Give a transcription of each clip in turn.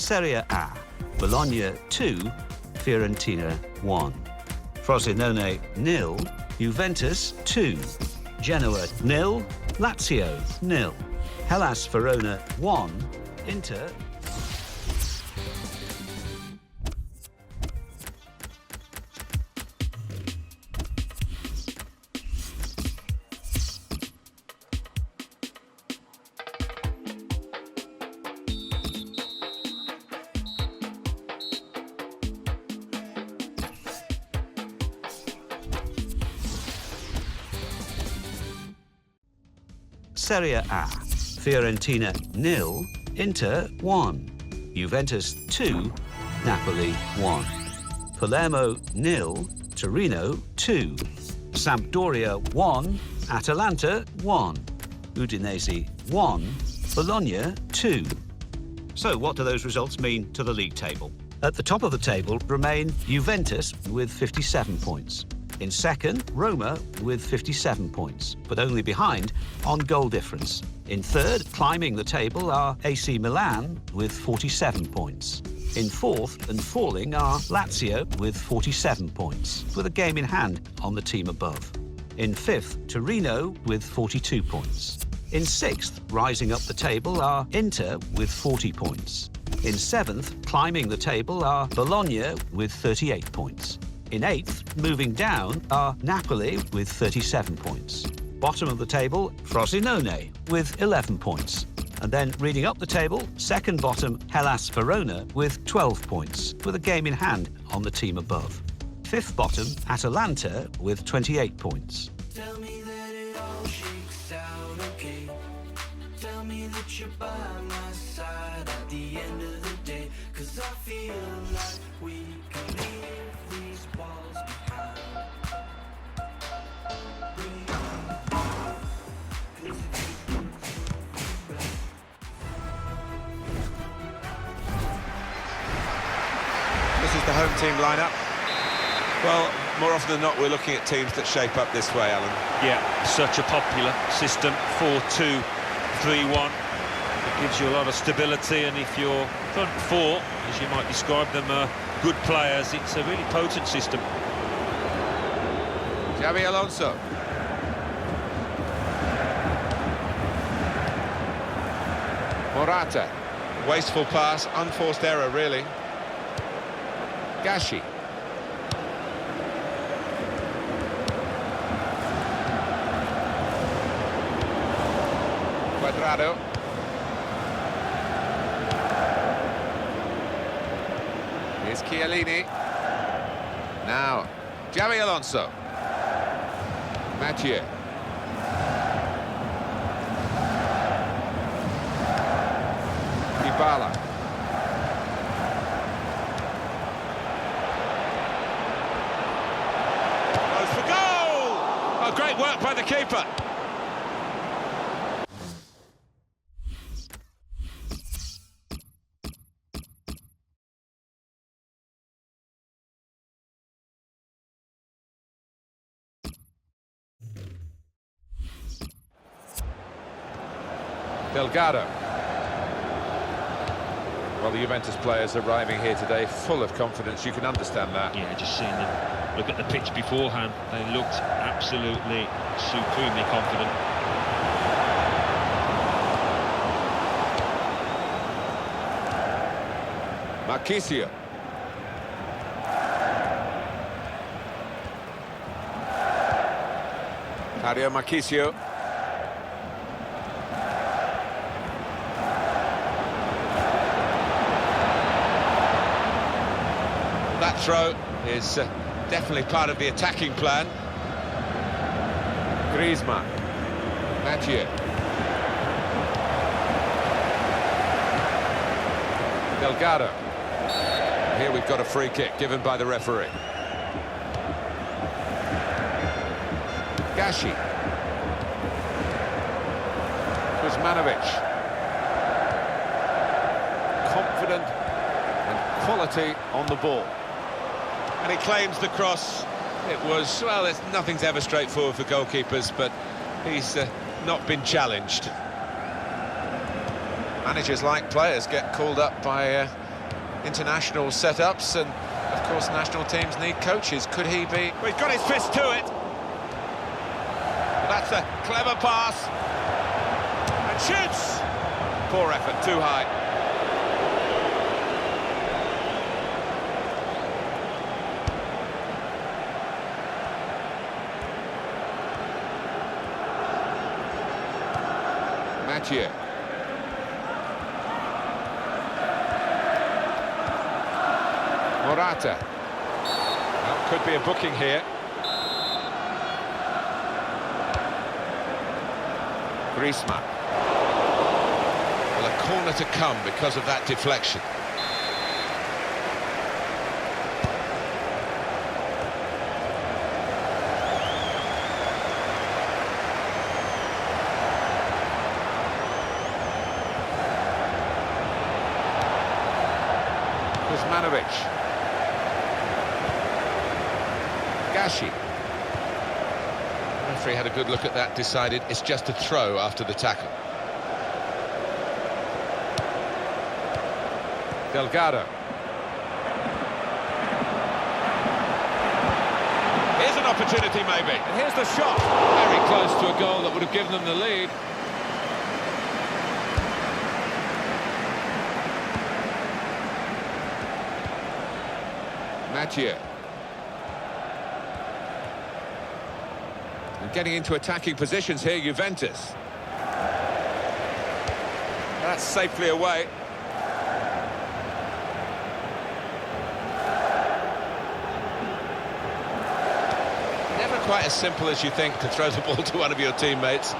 Serie A, Bologna 2, Fiorentina 1. Frosinone 0, Juventus 2, Genoa 0, Lazio 0, Hellas Verona 1, Inter. Serie A, Fiorentina 0, Inter 1, Juventus 2, Napoli 1, Palermo 0, Torino 2, Sampdoria 1, Atalanta 1, Udinese 1, Bologna 2. So what do those results mean to the league table? At the top of the table remain Juventus with 57 points. In second, Roma with 57 points, but only behind on goal difference. In third, climbing the table, are AC Milan with 47 points. In fourth and falling are Lazio with 47 points, with a game in hand on the team above. In fifth, Torino with 42 points. In sixth, rising up the table, are Inter with 40 points. In seventh, climbing the table, are Bologna with 38 points. In eighth, moving down, are Napoli with 37 points. Bottom of the table, Frosinone with 11 points. And then reading up the table, second bottom, Hellas Verona with 12 points, with a game in hand on the team above. Fifth bottom, Atalanta with 28 points. Tell me that it all shakes out okay. Tell me that you're by my side at the end of the day. 'Cause I feel like we can leave these walls behind. This is the home team lineup. Well, more often than not, we're looking at teams that shape up this way, Alan. Yeah, such a popular system, 4-2-3-1. It gives you a lot of stability, and if your front four, as you might describe them, are good players, it's a really potent system. Xabi Alonso. Morata. Wasteful pass, unforced error, really. Gashi. Cuadrado. Here's Chiellini. Now, Xabi Alonso. Mathieu. Dybala. Goes for goal! Oh, great work by the keeper. Delgado. Well, the Juventus players arriving here today full of confidence. You can understand that. Yeah, just seeing them look at the pitch beforehand, they looked absolutely supremely confident. Marchisio. Mario Marchisio. That throw is definitely part of the attacking plan. Griezmann. Mathieu. Delgado. Here we've got a free kick given by the referee. Gashi. Kuzmanovic. Confident and quality on the ball. And he claims the cross. It was, well, nothing's ever straightforward for goalkeepers, but he's not been challenged. Managers, like players, get called up by international setups, and of course national teams need coaches. Could he be? Well, he's got his fist to it. That's a clever pass. And shoots! Poor effort, too high. Mathieu. Morata. Well, could be a booking here. Griezmann. Well, a corner to come because of that deflection. Kuzmanovic. Gashi. The referee had a good look at that, decided it's just a throw after the tackle. Delgado. Here's an opportunity maybe. And here's the shot. Very close to a goal that would have given them the lead. Mathieu. And getting into attacking positions here, Juventus. That's safely away. Never quite as simple as you think to throw the ball to one of your teammates.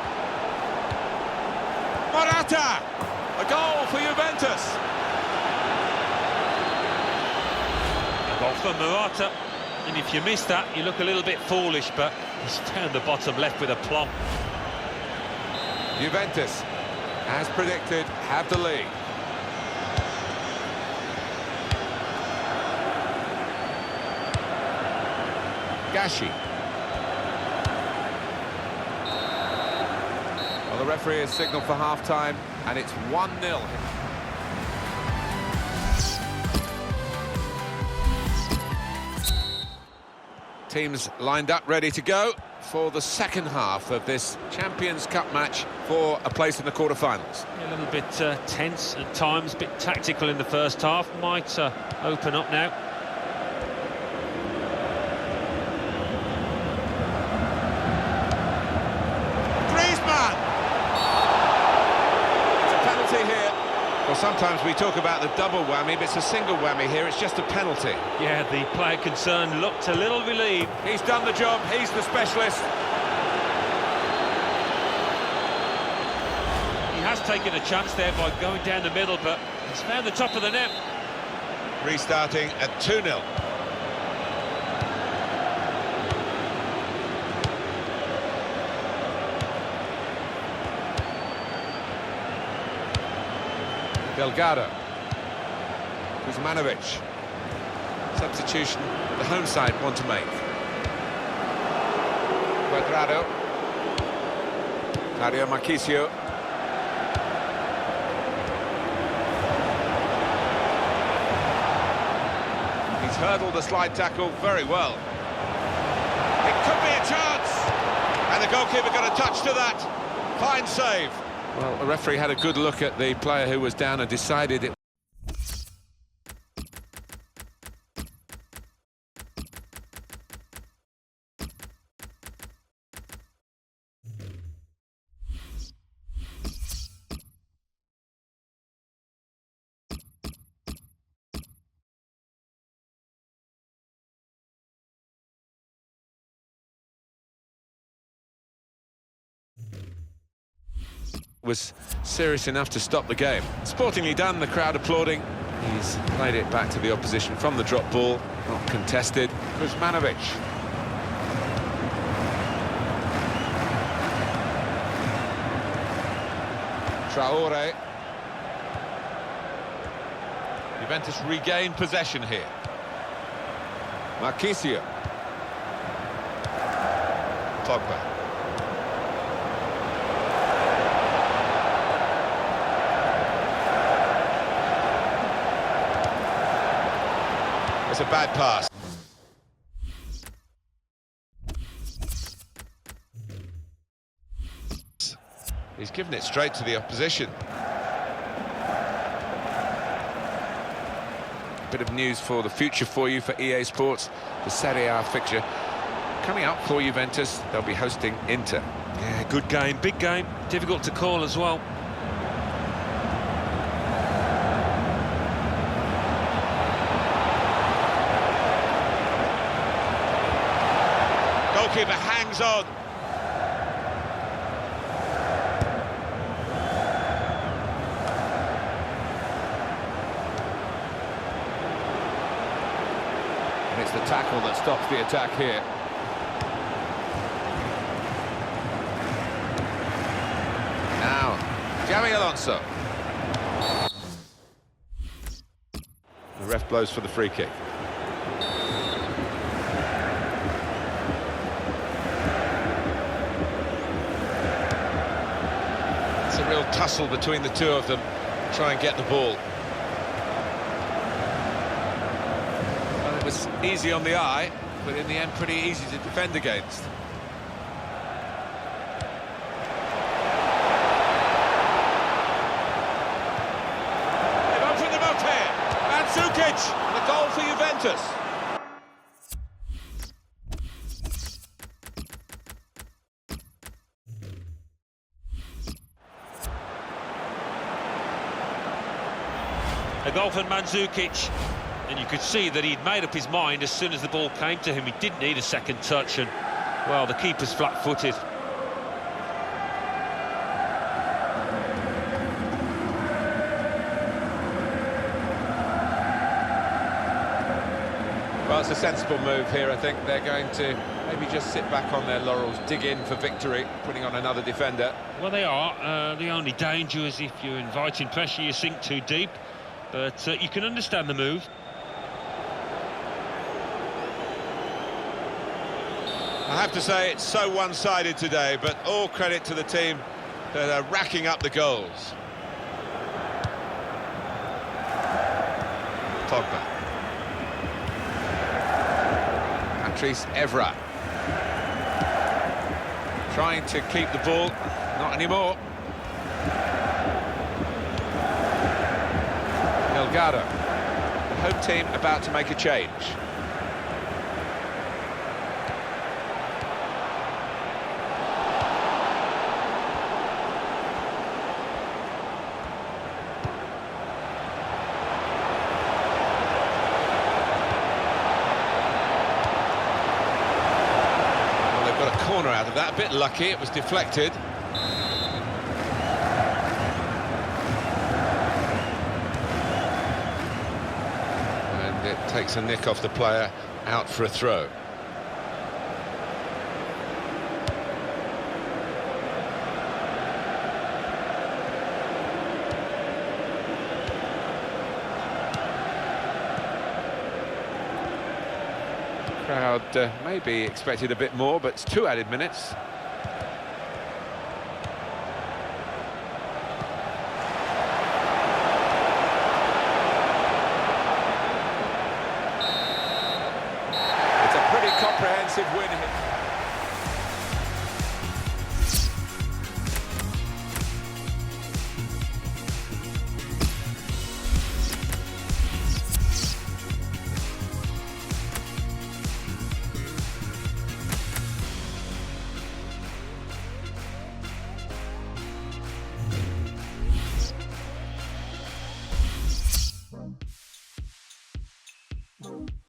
Morata! A goal for Juventus. Goal for Morata, and if you miss that, you look a little bit foolish, but he's found the bottom left with aplomb. Juventus, as predicted, have the lead. Gashi. Well, the referee has signalled for half-time, and it's 1-0. Teams lined up, ready to go for the second half of this Champions Cup match for a place in the quarter-finals. A little bit tense at times, a bit tactical in the first half. Might open up now. Griezmann! It's a penalty here. Well, sometimes we talk about the double whammy, but it's a single whammy here. It's just a penalty. Yeah, the player concerned looked a little relieved. He's done the job. He's the specialist. He has taken a chance there by going down the middle, but he's found the top of the net. Restarting at 2-0. Delgado. Kuzmanovic. Substitution the home side want to make. Cuadrado. Mario Marchisio. He's hurdled the slide tackle very well. It could be a chance. And the goalkeeper got a touch to that. Fine save. Well, the referee had a good look at the player who was down and decided it. Was serious enough to stop the game. Sportingly done, the crowd applauding. He's played it back to the opposition from the drop ball, not contested. Kuzmanovic. Traore. Juventus regain possession here. Marchisio. Pogba. It's a bad pass. He's given it straight to the opposition. A bit of news for the future for you for EA Sports. The Serie A fixture coming up for Juventus. They'll be hosting Inter. Yeah, good game, big game, difficult to call as well. Goalkeeper hangs on. And it's the tackle that stops the attack here. Now, Xabi Alonso. The ref blows for the free kick. It's a real tussle between the two of them. Try and get the ball. Well, it was easy on the eye, but in the end pretty easy to defend against. They've opened them up here. Mandzukic, and a goal for Juventus. A goal from Mandzukic, and you could see that he'd made up his mind as soon as the ball came to him. He didn't need a second touch, and, well, the keeper's flat-footed. Well, it's a sensible move here. I think they're going to maybe just sit back on their laurels, dig in for victory, putting on another defender. Well, they are. The only danger is if you're inviting pressure, you sink too deep. But you can understand the move. I have to say, it's so one-sided today, but all credit to the team that are racking up the goals. Pogba. Patrice Evra. Trying to keep the ball, not anymore. Delgado. The home team about to make a change. Well, they've got a corner out of that, a bit lucky, it was deflected. It takes a nick off the player, out for a throw. Crowd maybe expected a bit more, but it's 2 added minutes. Comprehensive win.